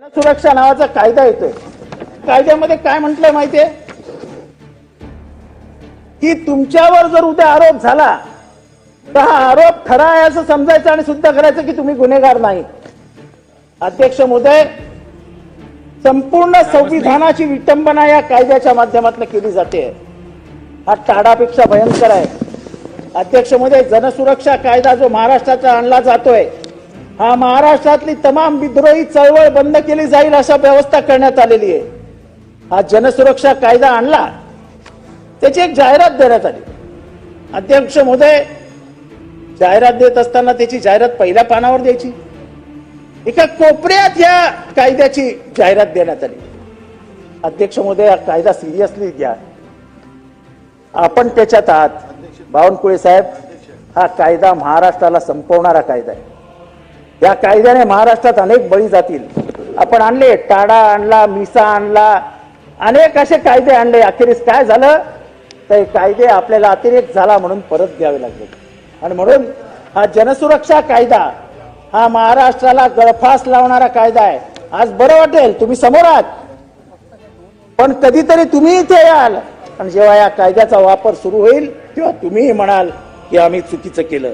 जनसुरक्षा नावाचा कायदा येतोय. कायद्यामध्ये काय म्हटलंय माहितीये की तुमच्यावर जर उद्या आरोप झाला तर हा आरोप खरा आहे असं समजायचं आणि सिद्ध करायचं की तुम्ही गुन्हेगार नाही. अध्यक्ष महोदय, संपूर्ण संविधानाची विटंबना या कायद्याच्या माध्यमातून केली जाते. हा टाळापेक्षा भयंकर आहे. अध्यक्ष महोदय, जनसुरक्षा कायदा जो महाराष्ट्राचा आणला जातोय हा महाराष्ट्रातली तमाम विद्रोही चळवळ बंद केली जाईल अशा व्यवस्था करण्यात आलेली आहे. हा जनसुरक्षा कायदा आणला, त्याची एक जाहिरात देण्यात आली. अध्यक्ष महोदय, जाहिरात देत असताना त्याची जाहिरात पहिल्या पानावर द्यायची, एका कोपऱ्यात या कायद्याची जाहिरात देण्यात आली. अध्यक्ष महोदय, हा कायदा सिरियसली घ्या. आपण त्याच्यात आहात. बावनकुळे साहेब, हा कायदा महाराष्ट्राला संपवणारा कायदा आहे. या कायद्याने महाराष्ट्रात अनेक बळी जातील. आपण आणले, टाडा आणला, मिसा आणला, अनेक असे कायदे आणले. अखेरीस काय झालं तर कायदे आपल्याला अतिरेक झाला म्हणून परत घ्यावे लागले. आणि म्हणून हा जनसुरक्षा कायदा हा महाराष्ट्राला गळफास लावणारा कायदा आहे. आज बरं वाटेल तुम्ही समोर आहात, पण कधीतरी तुम्ही इथे याल आणि जेव्हा या कायद्याचा वापर सुरू होईल तेव्हा तुम्हीही म्हणाल की आम्ही चुकीचं केलं.